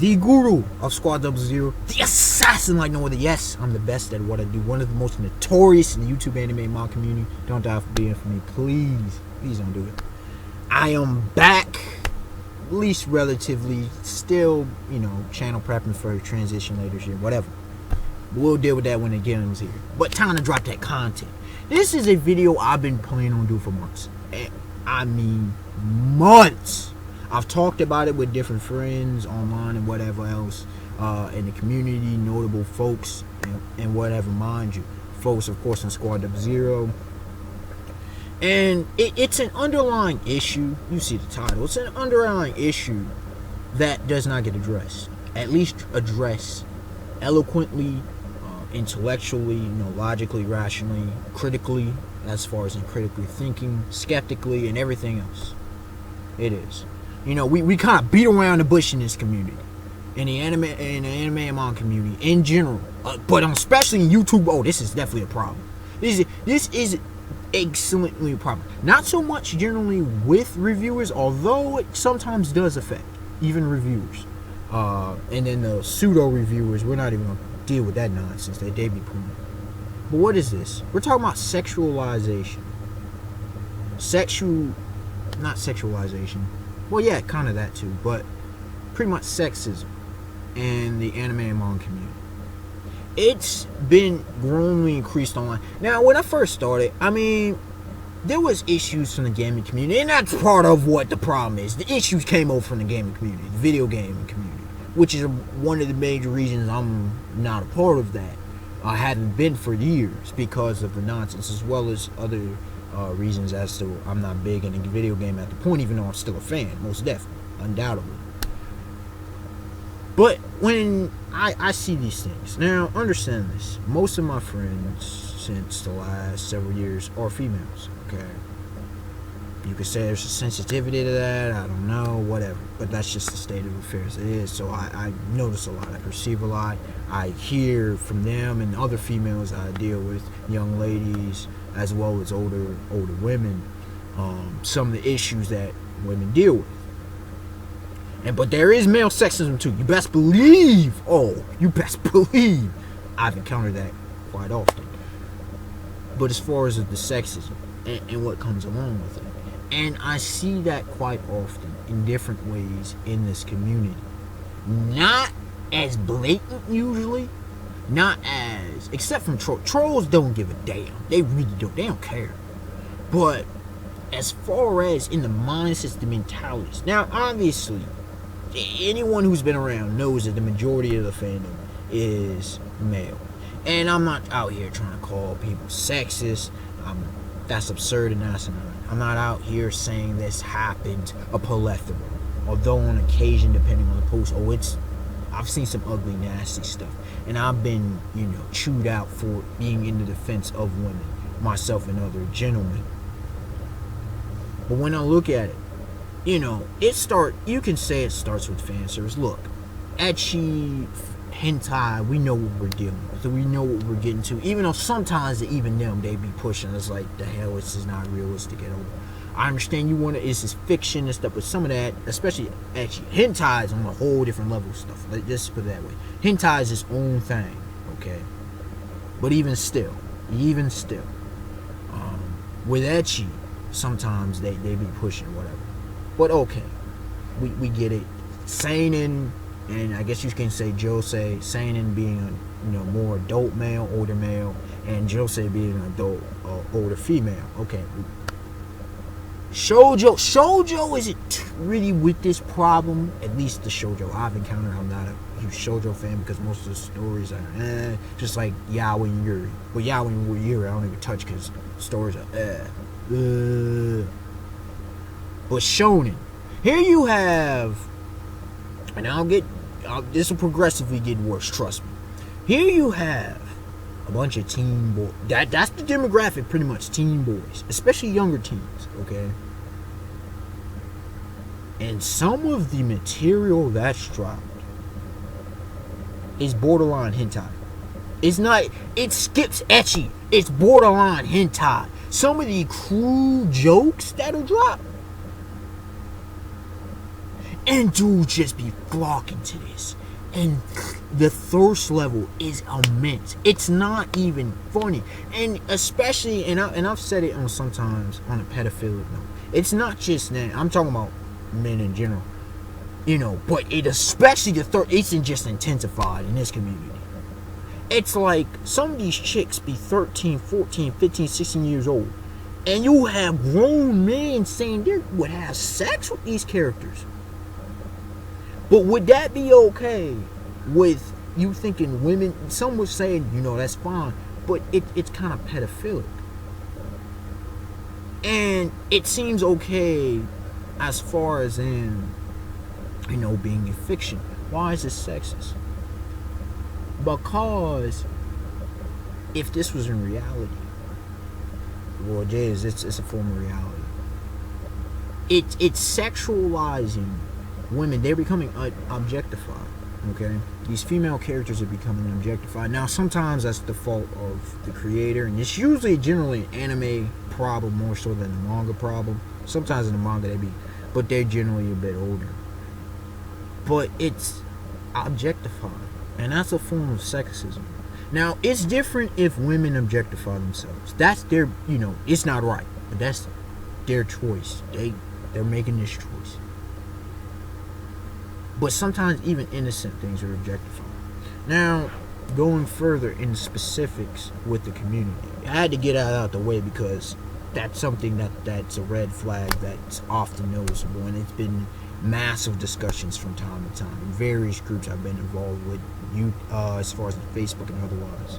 the guru of Squad 00, the assassin like no other. Yes, I'm the best at what I do. One of the most notorious in the YouTube anime manga community. Don't die for being for me, please. Please don't do it. I am back, at least relatively, still, channel prepping for transition later this year, whatever. We'll deal with that when the game's here. But time to drop that content. This is a video I've been planning on doing for months. I mean, months. I've talked about it with different friends online and whatever else in the community, notable folks and whatever, mind you. Folks, of course, in Squad 00. And it's an underlying issue. You see the title. It's an underlying issue that does not get addressed. At least addressed eloquently, intellectually, logically, rationally, critically, as far as in critically thinking, skeptically, and everything else. It is. We kind of beat around the bush in this community. In the anime and manga community in general. But especially in YouTube, this is definitely a problem. This is excellently a problem. Not so much generally with reviewers, although it sometimes does affect even reviewers. And then the pseudo reviewers, we're not even going to deal with that nonsense that they be putting. But what is this? We're talking about sexualization. Not sexualization. Well, yeah, kind of that too, but pretty much sexism in the anime and manga community. It's been growingly increased online. Now, when I first started, there was issues from the gaming community, and that's part of what the problem is. The issues came over from the gaming community, the video gaming community, which is one of the major reasons I'm not a part of that. I haven't been for years because of the nonsense, as well as other reasons as to I'm not big in the video game at the point, even though I'm still a fan, most definitely, undoubtedly. But when I see these things, now understand this, most of my friends since the last several years are females, okay? You could say there's a sensitivity to that, I don't know, whatever, but that's just the state of affairs it is. So I notice a lot, I perceive a lot, I hear from them and other females I deal with, young ladies as well as older women, some of the issues that women deal with. But there is male sexism too. You best believe I've encountered that quite often. But as far as the sexism and what comes along with it, and I see that quite often in different ways in this community. Not as blatant usually, except from trolls don't give a damn. They really don't. They don't care. But as far as in the mindsets, the mentalities. Now, obviously, anyone who's been around knows that the majority of the fandom is male. And I'm not out here trying to call people sexist. That's absurd and asinine. I'm not out here saying this happened a plethora. Although on occasion, depending on the post, I've seen some ugly, nasty stuff. And I've been, chewed out for being in the defense of women, myself and other gentlemen. But when I look at it, you can say it starts with fan service. Look, ecchi, hentai, we know what we're dealing with. We know what we're getting to. Even though sometimes even them, they be pushing us like, the hell, this is not realistic at all. I understand it's just fiction and stuff, but some of that, especially ecchi, hentai is on a whole different level of stuff. Let's just put it that way. Hentai is its own thing, okay? But even still, with ecchi, sometimes they be pushing whatever. But okay, we get it. Seinen, and I guess you can say josei, seinen being a more adult male, older male, and josei being an adult, older female. Okay. Shoujo isn't really with this problem. At least the shoujo I've encountered. I'm not a huge shoujo fan because most of the stories are just like Yaoi and Yuri. But Yaoi and Yuri I don't even touch because stories are But shonen, here you have, and this will progressively get worse, trust me. Here you have a bunch of teen boys. That's the demographic, pretty much, teen boys, especially younger teens, okay? And some of the material that's dropped is borderline hentai. It skips ecchi. It's borderline hentai. Some of the crude jokes that'll drop, And dudes just be flocking to this. And the thirst level is immense. It's not even funny. And especially, and I've said it on sometimes on a pedophilic note. It's not just that. I'm talking about men in general. You know, but it especially the thirst, it's just intensified in this community. It's like some of these chicks be 13, 14, 15, 16 years old. And you have grown men saying they would have sex with these characters. But would that be okay with you thinking women? Some would say, you know, that's fine. But it's kind of pedophilic. And it seems okay as far as in, you know, being a fiction. Why is it sexist? Because if this was in reality, well, it is. It's a form of reality. It's sexualizing women. They're becoming objectified. Okay, these female characters are becoming objectified. Now, sometimes that's the fault of the creator, and it's usually generally an anime problem more so than a manga problem. Sometimes in the manga but they're generally a bit older. But it's objectified. And that's a form of sexism. Now, it's different if women objectify themselves. That's their, you know, it's not right. But that's their choice. They're making this choice. But sometimes even innocent things are objectified. Now, going further in specifics with the community. I had to get that out the way because that's something that's a red flag that's often noticeable. And it's been massive discussions from time to time in various groups I've been involved with, as far as Facebook and otherwise.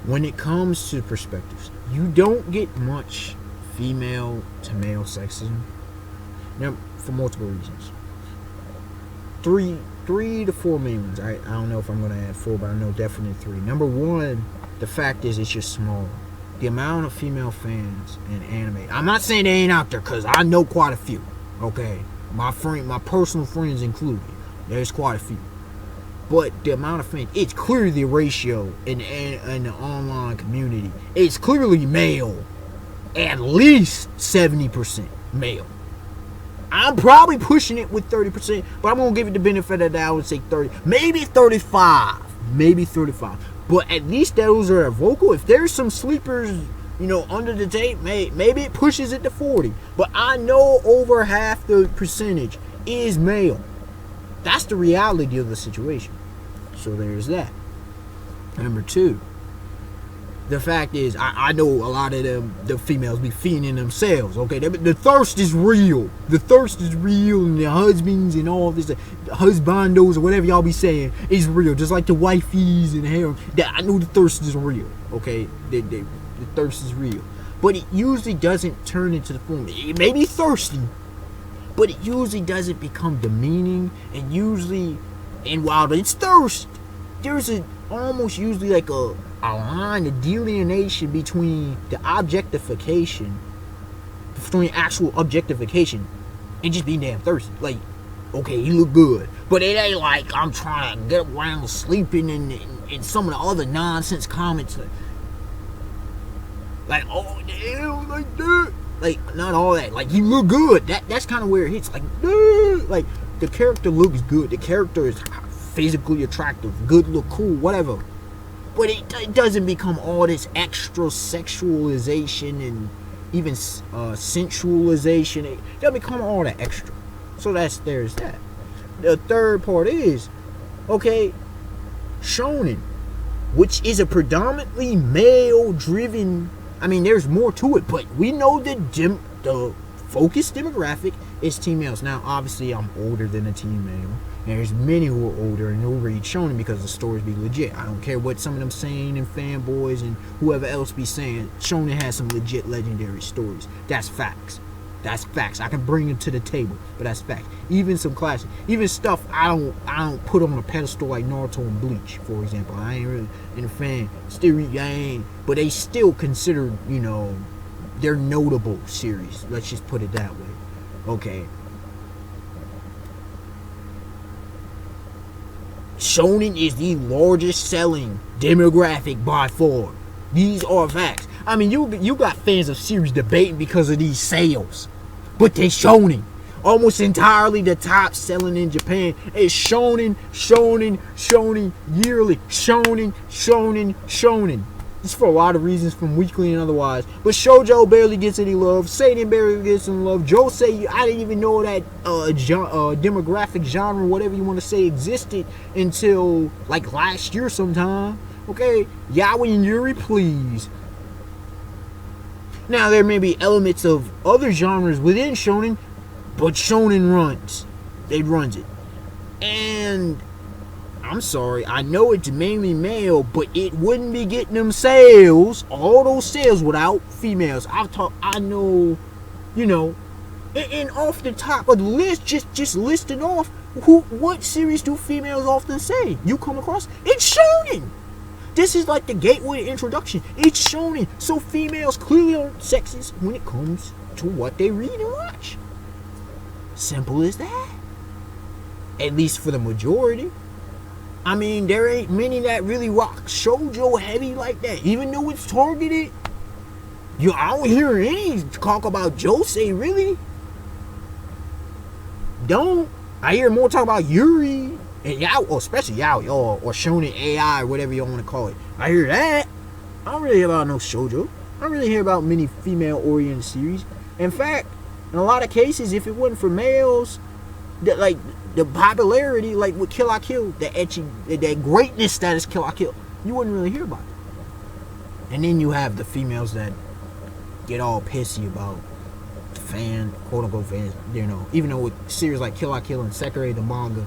When it comes to perspectives, you don't get much female to male sexism. Now, for multiple reasons. Three to four main ones. I don't know if I'm going to add four, but I know definitely three. Number one, the fact is it's just small. The amount of female fans in anime. I'm not saying they ain't out there because I know quite a few. Okay, my personal friends included. There's quite a few. But the amount of fans, it's clearly the ratio in the online community. It's clearly male. At least 70% male. I'm probably pushing it with 30%, but I'm going to give it the benefit of the doubt and say 30. Maybe 35. Maybe 35. But at least those are vocal. If there's some sleepers, you know, under the tape, maybe it pushes it to 40. But I know over half the percentage is male. That's the reality of the situation. So there's that. Number two, the fact is, I know a lot of them, the females be feeding themselves, okay? The thirst is real. The thirst is real, and the husbands and all this, the husbandos or whatever y'all be saying is real. Just like the wifeys and harem. I know the thirst is real, okay? The thirst is real. But it usually doesn't turn into the form. It may be thirsty, but it usually doesn't become demeaning. And while it's thirst, there's almost usually like a line, a delineation between the objectification, between actual objectification, and just being damn thirsty. Like, okay, he look good, but it ain't like I'm trying to get around sleeping and some of the other nonsense comments. Like, oh damn, like that. Like, not all that. Like, you look good. That's kind of where it hits. Like, like the character looks good. The character is physically attractive, good, look cool, whatever. But it doesn't become all this extra sexualization and even sensualization. It doesn't become all that extra. So there's that. The third part is, okay, shonen, which is a predominantly male-driven. I mean, there's more to it, but we know the focused demographic is teen males. Now, obviously, I'm older than a teen male. And there's many who are older and who read shonen because the stories be legit. I don't care what some of them saying and fanboys and whoever else be saying. Shonen has some legit legendary stories. That's facts. That's facts. I can bring them to the table, but that's facts. Even some classic, even stuff I don't put on a pedestal like Naruto and Bleach, for example. I ain't really in a fan. But they still consider, you know, they're notable series. Let's just put it that way. Okay. Shonen is the largest selling demographic by far. These are facts. I mean, you got fans of series debating because of these sales, but they shonen. almost entirely the top selling in Japan. It's shonen, shonen, shonen, yearly, shonen, shonen, shonen. It's for a lot of reasons, from weekly and otherwise. But shoujo barely gets any love. Seinen barely gets any love. Josei, I didn't even know that demographic genre, whatever you want to say, existed until like last year sometime. Okay, yaoi and yuri, please. Now, there may be elements of other genres within shonen, but shonen runs. It runs it. And I'm sorry, I know it's mainly male, but it wouldn't be getting them sales, all those sales, without females. I know, you know, and off the top of the list, just listing off, what series do females often say? You come across? It's shonen. This is like the gateway introduction. It's shonen. So females clearly aren't sexist when it comes to what they read and watch. Simple as that. At least for the majority. I mean, there ain't many that really rock shoujo heavy like that. Even though it's targeted. I don't hear any talk about Josei, really. Don't. I hear more talk about Yuri and Yaoi, or especially Yaoi, or Shonen AI, or whatever you want to call it. I hear that. I don't really hear about no shoujo. I don't really hear about many female-oriented series. In fact, in a lot of cases, if it wasn't for males, that like the popularity, like with Kill la Kill, that greatness that is Kill la Kill, you wouldn't really hear about it. And then you have the females that get all pissy about the quote-unquote fans, you know. Even though with series like Kill la Kill and Sekirei the manga,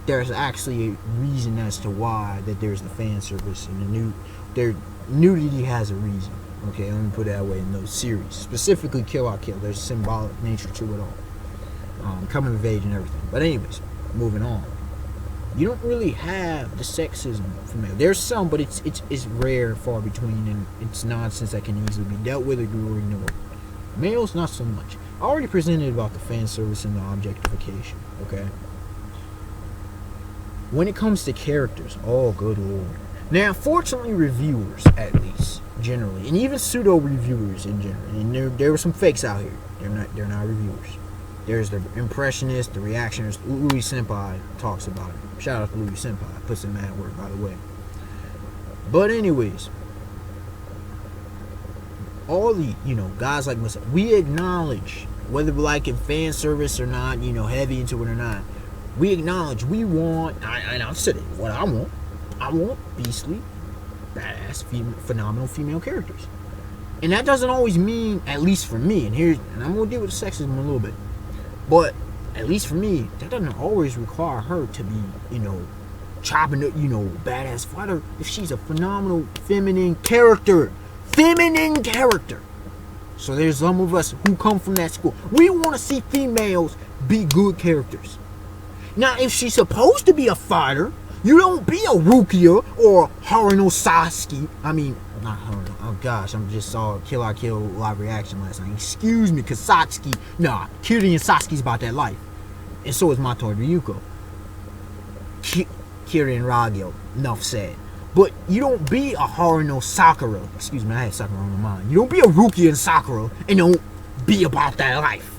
there's actually a reason as to why that there's the fan service, and their nudity has a reason. Okay, let me put it that way in those series. Specifically Kill la Kill, there's a symbolic nature to it all. Coming of age and everything. But anyways, moving on. You don't really have the sexism from male. There's some, but it's rare, far between, and it's nonsense that can easily be dealt with or ignored. Males, not so much. I already presented about the fan service and the objectification, okay? When it comes to characters, oh good lord. Now, fortunately, reviewers, at least, generally, and even pseudo-reviewers in general, and there were some fakes out here. They're not reviewers. There's the impressionist, the reactionist. Louis Senpai talks about it. Shout out to Louis Senpai. Puts in mad work, by the way. But anyways, all the, guys like myself, we acknowledge, whether we like it fan service or not, heavy into it or not, we acknowledge we want, and I've said it, what I want beastly, badass, phenomenal female characters. And that doesn't always mean, at least for me, and I'm going to deal with sexism a little bit, but at least for me, that doesn't always require her to be, chopping it, badass fighter, if she's a phenomenal feminine character. So there's some of us who come from that school. We want to see females be good characters. Now, if she's supposed to be a fighter, you don't be a Rukia or Haruno Sasuke. I mean, not Haruno. Oh gosh, I just saw Kill la Kill live reaction last night. Excuse me, because Satsuki. Nah, Kiri and Sasuke's about that life. And so is Mato and Ryuko. Kiri and Ragyo. Enough said. But you don't be a Haruno Sakura. Excuse me, I had Sakura on my mind. You don't be a Rukia and Sakura and don't be about that life.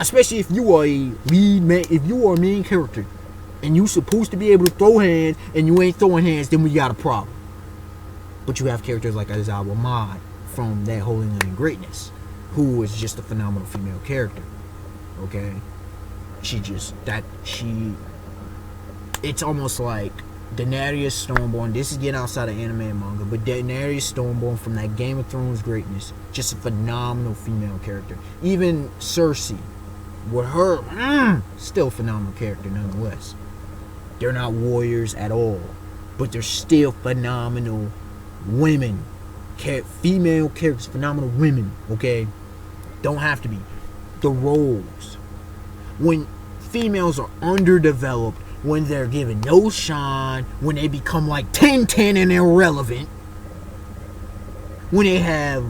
Especially if you are a lead man, if you are a main character and you supposed to be able to throw hands and you ain't throwing hands, then we got a problem. But you have characters like Aizawa Mai from that Holy Land Greatness, who is just a phenomenal female character. Okay? It's almost like Daenerys Stormborn. This is getting outside of anime and manga, but Daenerys Stormborn from that Game of Thrones greatness, just a phenomenal female character. Even Cersei, with her, still a phenomenal character nonetheless. They're not warriors at all, but they're still phenomenal women. Female characters, phenomenal women, okay? Don't have to be. The roles. When females are underdeveloped, when they're given no shine, when they become like 10-10 and irrelevant, when they have,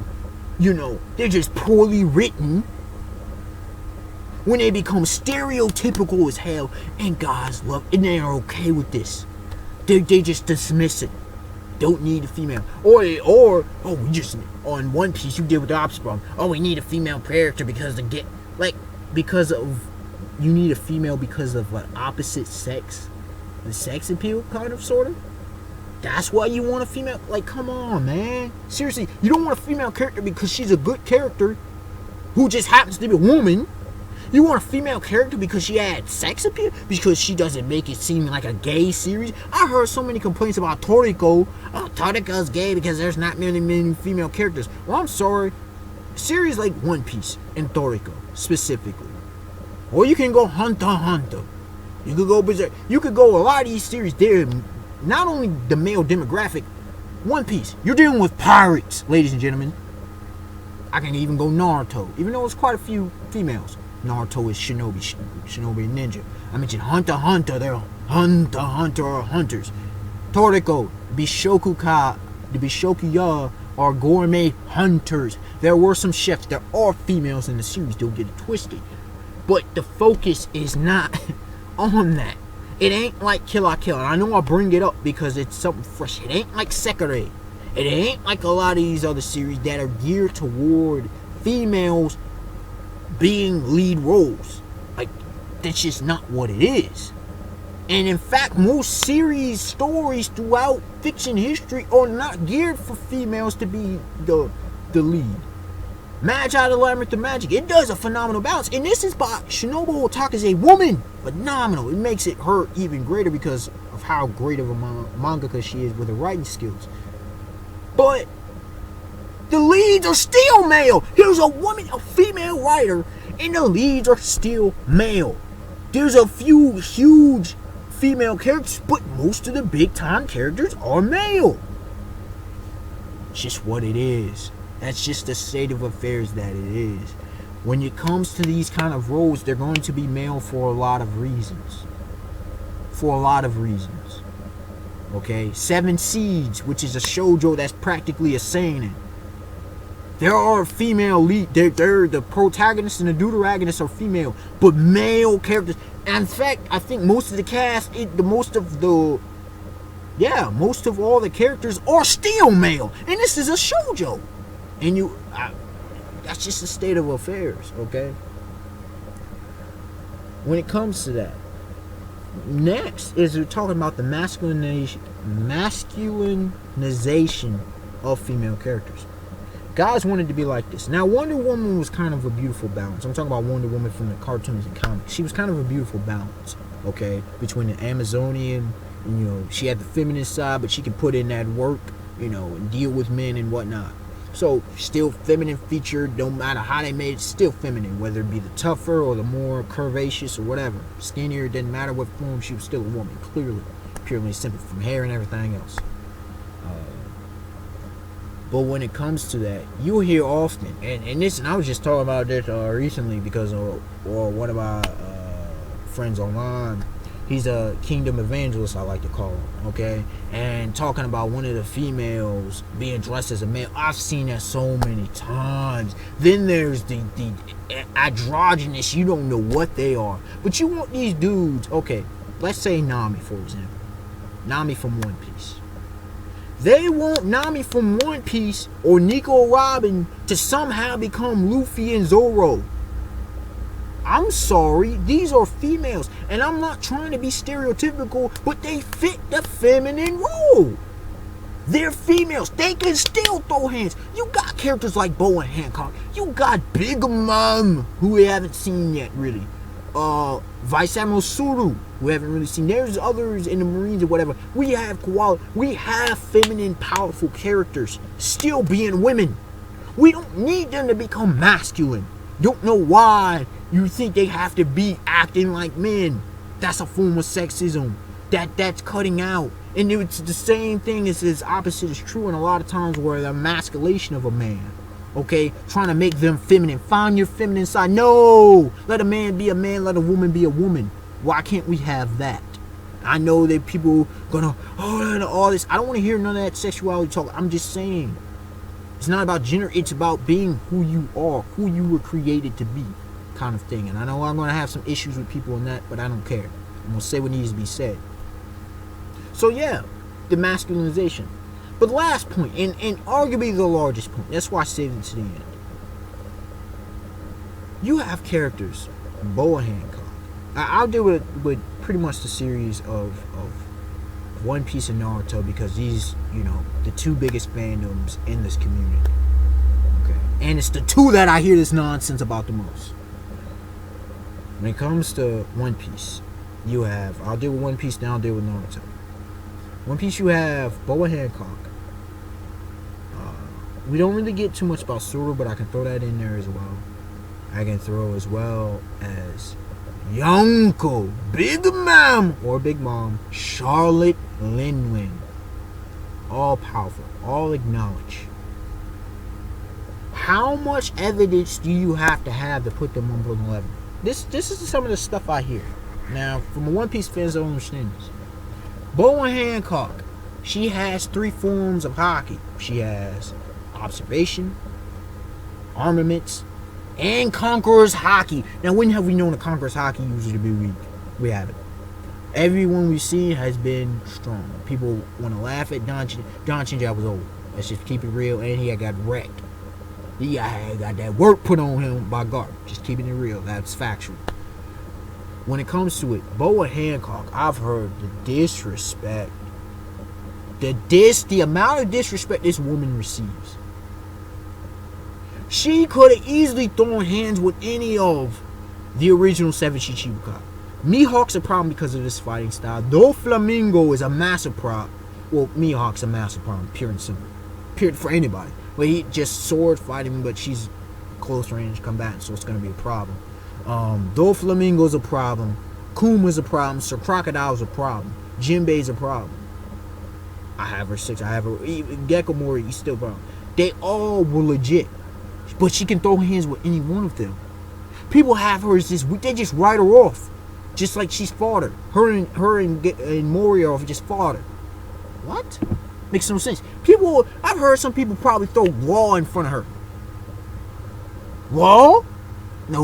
they're just poorly written, when they become stereotypical as hell, and guys love, and they're okay with this. They just dismiss it. Don't need a female. Or we just, on One Piece, you deal with the opposite problem. Oh, we need a female character because of you need a female because of what opposite sex, the sex appeal, kind of, sort of. That's why you want a female. Like, come on, man. Seriously, you don't want a female character because she's a good character who just happens to be a woman. You want a female character because she had sex appeal? Because she doesn't make it seem like a gay series? I heard so many complaints about Toriko. Oh, Toriko's gay because there's not many female characters. Well, I'm sorry. Series like One Piece and Toriko, specifically. Or you can go Hunter x Hunter. You could go Berserk. You could go a lot of these series. They're not only the male demographic. One Piece. You're dealing with pirates, ladies and gentlemen. I can even go Naruto. Even though it's quite a few females. Naruto is Shinobi ninja. I mentioned Hunter x Hunter. They're Hunter x Hunter or hunters. Toriko, the Bishokuya are gourmet hunters. There were some chefs. There are females in the series. Don't get it twisted. But the focus is not on that. It ain't like Kill la Kill. And I know I bring it up because it's something fresh. It ain't like Sekirei. It ain't like a lot of these other series that are geared toward females being lead roles. Like, that's just not what it is. And in fact, most series stories throughout fiction history are not geared for females to be the lead. Magi the Labyrinth of Magic, it does a phenomenal balance. And this is by Shinobu Otaka's a woman. Phenomenal. It makes it her even greater because of how great of a mangaka she is with her writing skills. But the leads are still male. Here's a female writer, and the leads are still male. There's a few huge female characters, but most of the big time characters are male. It's just what it is. That's just the state of affairs that it is. When it comes to these kind of roles, they're going to be male for a lot of reasons. Okay? Seven Seeds, which is a shoujo that's practically a seinen. There are female lead. They're the protagonists and the deuteragonists are female, but male characters. And in fact, I think most of the cast, most of all the characters are still male. And this is a shoujo. And that's just the state of affairs, okay? When it comes to that. Next is we're talking about the masculinization of female characters. Guys wanted to be like this. Now, Wonder Woman was kind of a beautiful balance. I'm talking about Wonder Woman from the cartoons and comics. She was kind of a beautiful balance, okay? Between the Amazonian, she had the feminine side, but she can put in that work, and deal with men and whatnot. So, still feminine featured, no matter how they made it, still feminine. Whether it be the tougher or the more curvaceous or whatever. Skinnier, it didn't matter what form, she was still a woman, clearly. Purely simple, from hair and everything else. But when it comes to that, you'll hear often, and I was just talking about this recently because one of my friends online, he's a kingdom evangelist, I like to call him, okay? And talking about one of the females being dressed as a male. I've seen that so many times. Then there's the androgynous, you don't know what they are. But you want these dudes, okay, let's say Nami, for example. Nami from One Piece. They want Nami from One Piece or Nico Robin to somehow become Luffy and Zoro. I'm sorry, these are females, and I'm not trying to be stereotypical, but they fit the feminine role. They're females. They can still throw hands. You got characters like Boa Hancock. You got Big Mom, who we haven't seen yet, really. Vice Admiral Suru, who we haven't really seen. There's others in the Marines or whatever. We have Koala. We have feminine, powerful characters still being women. We don't need them to become masculine. Don't know why you think they have to be acting like men. That's a form of sexism. That's cutting out. And it's the same thing as its opposite is true in a lot of times where the emasculation of a man. Okay? Trying to make them feminine. Find your feminine side. No! Let a man be a man. Let a woman be a woman. Why can't we have that? I know that people gonna, all this. I don't want to hear none of that sexuality talk. I'm just saying. It's not about gender. It's about being who you are. Who you were created to be. Kind of thing. And I know I'm going to have some issues with people in that, but I don't care. I'm going to say what needs to be said. So yeah, the masculinization. But the last point, and arguably the largest point, that's why I saved it to the end. You have characters, Boa Hancock, I'll deal with pretty much the series of One Piece and Naruto because these, the two biggest fandoms in this community. Okay, and it's the two that I hear this nonsense about the most. When it comes to One Piece, I'll deal with One Piece, then I'll deal with Naruto. One Piece, you have Boa Hancock. We don't really get too much about Suru, but I can throw that in there as well. I can throw as well as Yonko, Big Mom, or Big Mom, Charlotte Linwin. All powerful, all acknowledged. How much evidence do you have to put them on the level? This is some of the stuff I hear. Now, from a One Piece fans, don't understand this. Boa Hancock, she has 3 forms of haki. She has observation, armaments, and Conqueror's haki. Now, when have we known a Conqueror's haki usually to be weak? We haven't. Everyone we've seen has been strong. People want to laugh at Don Chinja was old. Let's just keep it real. And he got wrecked. He got that work put on him by Garp. Just keeping it real. That's factual. When it comes to it, Boa Hancock, I've heard the disrespect. The amount of disrespect this woman receives. She could have easily thrown hands with any of the original 7 Shichibukai. Mihawk's a problem because of this fighting style. Doflamingo is a massive problem. Well, Mihawk's a massive problem, pure and simple. Pure for anybody. But he just sword fighting, but she's close range combatant, so it's going to be a problem. Doflamingo's a problem. Kuma's a problem. Sir Crocodile's a problem. Jinbei's a problem. I have her 6. I have her. Gecko Mori, he's still a problem. They all were legit. But she can throw hands with any one of them. People have her as this. They just write her off. Just like she's fodder. Her and Mori are just fodder. What? Makes no sense. I've heard some people probably throw Raw in front of her. Raw? No.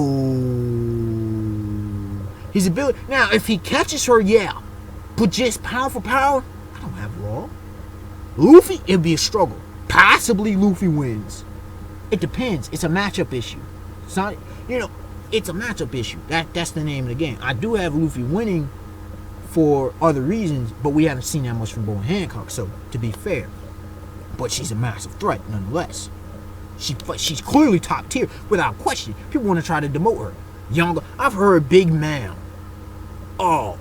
His ability. Now, if he catches her, yeah. But just power for power, I don't have Raw. Luffy, it'd be a struggle. Possibly Luffy wins. It depends. It's a matchup issue. It's not, it's a matchup issue. That's the name of the game. I do have Luffy winning for other reasons, but we haven't seen that much from Boa Hancock, so to be fair. But she's a massive threat nonetheless. She's clearly top tier, without question. People want to try to demote her. Younger, I've heard Big Ma'am. Oh,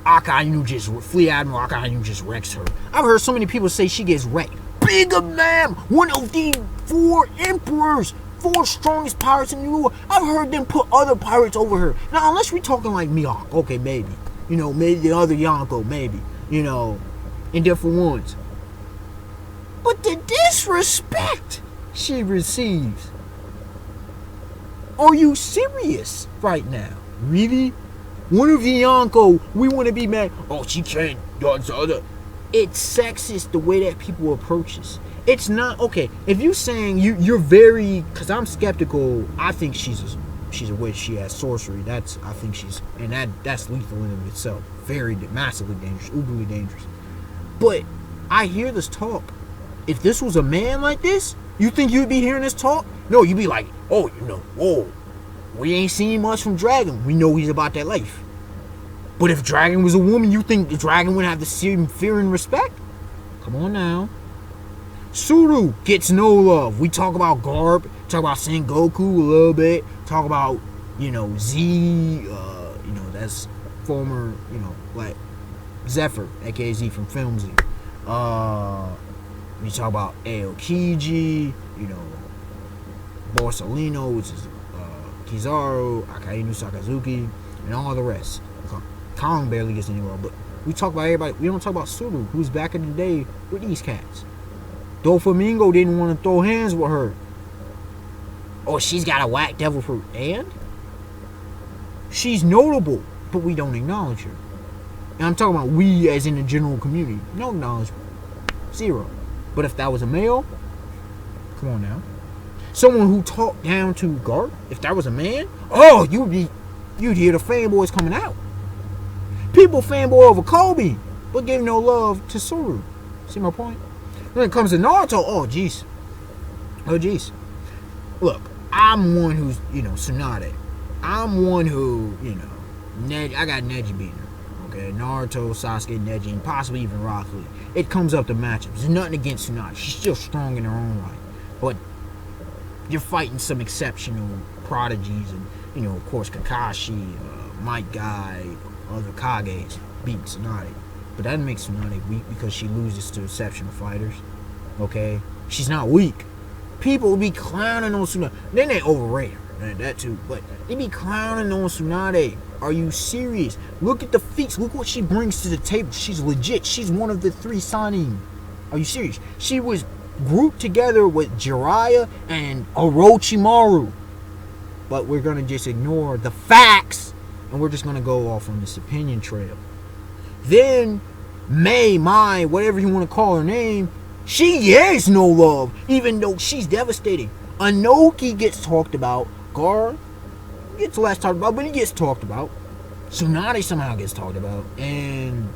Fleet Admiral Akainu just wrecks her. I've heard so many people say she gets wrecked. Big Ma'am, one of the 4 emperors, 4 strongest pirates in the world. I've heard them put other pirates over her. Now, unless we're talking like Mihawk, okay, maybe. Maybe the other Yonko, maybe. In different ones. But the disrespect she receives. Are you serious right now? Really? One of the Yonko, we want to be mad. Oh, she can't. It's sexist the way that people approach this. It's not okay. If you're saying you're very, because I'm skeptical. I think she's a witch. She has sorcery. That's lethal in of itself. Very massively dangerous, uberly dangerous. But I hear this talk. If this was a man like this, you think you'd be hearing this talk? No, you'd be like, oh, whoa, we ain't seen much from Dragon. We know he's about that life. But if Dragon was a woman, you think the Dragon would have the same fear and respect? Come on now. Suru gets no love. We talk about Garp, talk about Sengoku a little bit, talk about, Z, that's former, like Zephyr, aka Z from Film Z. We talk about Aokiji, Borsalino, which is Kizaru, Akainu Sakazuki, and all the rest. Kong barely gets any love, but we talk about everybody. We don't talk about Suru, who's back in the day with these cats. Doflamingo didn't want to throw hands with her. Oh, she's got a whack devil fruit. And? She's notable, but we don't acknowledge her. And I'm talking about we as in the general community. No acknowledgement. 0. But if that was a male, come on now. Someone who talked down to Garp, if that was a man, oh, you'd hear the fanboys coming out. People fanboy over Kobe, but give no love to Suru. See my point? When it comes to Naruto, oh jeez. Look, I'm one who's, Tsunade. I'm one who, I got Neji beating her. Okay, Naruto, Sasuke, Neji, and possibly even Rock Lee. It comes up to matchups. There's nothing against Tsunade. She's still strong in her own right. But you're fighting some exceptional prodigies, and of course, Kakashi, Might Guy, other Kages beat Tsunade. But that makes Tsunade weak because she loses to exceptional fighters. Okay? She's not weak. People will be clowning on Tsunade. Then they overrate her. That too. But they be clowning on Tsunade. Are you serious? Look at the feats. Look what she brings to the table. She's legit. She's one of the 3 Sannin. Are you serious? She was grouped together with Jiraiya and Orochimaru. But we're going to just ignore the facts, and we're just going to go off on this opinion trail. Then Mai, whatever you want to call her name, she gets no love, even though she's devastating. Anoki gets talked about. Gar gets less talked about, but he gets talked about. Tsunade somehow gets talked about. And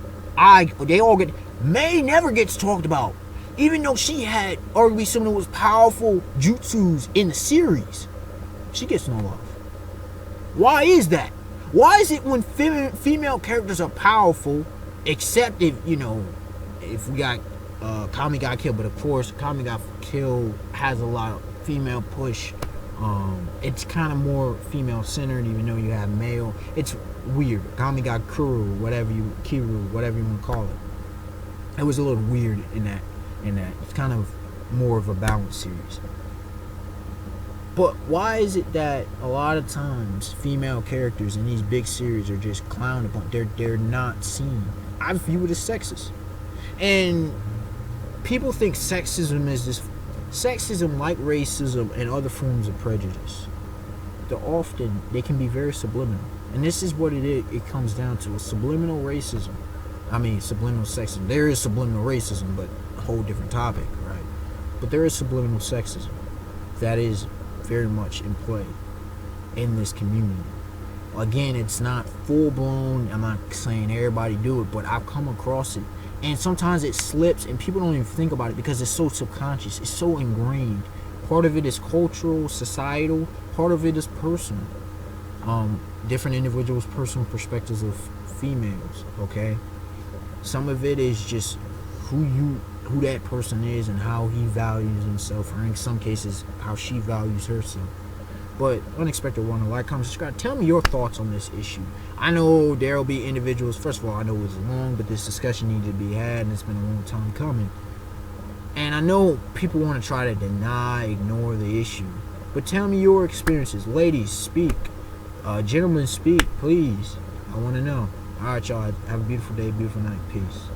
they all get... Mai never gets talked about, even though she had arguably some of the most powerful jutsus in the series. She gets no love. Why is that? Why is it when female characters are powerful, except if we got Kami got killed, but of course Kami got killed has a lot of female push. It's kind of more female centered, even though you have male. It's weird. Kami got Kiru, whatever you want to call it. It was a little weird in that. It's kind of more of a balanced series. But why is it that a lot of times female characters in these big series are just clowned upon? They're not seen. I view it as sexist. And people think sexism is this... Sexism, like racism and other forms of prejudice, they can be very subliminal. And this is what it comes down to. A subliminal racism. Subliminal sexism. There is subliminal racism, but a whole different topic, right? But there is subliminal sexism that is very much in play in this community. Again, it's not full blown. I'm not saying everybody do it, but I've come across it, and sometimes it slips and people don't even think about it because it's so subconscious, it's so ingrained. Part of it is cultural, societal, part of it is personal. Different individuals' personal perspectives of females, okay? Some of it is just who that person is and how he values himself, or in some cases how she values herself. But unexpected one, like, comment, subscribe. Tell me your thoughts on this issue. I know there'll be individuals. First of all, I know it's long, but this discussion needed to be had, and it's been a long time coming. And I know people want to try to ignore the issue, but tell me your experiences. Ladies, speak. Gentlemen, speak, please. I want to know. All right, y'all. Have a beautiful day, beautiful night. Peace.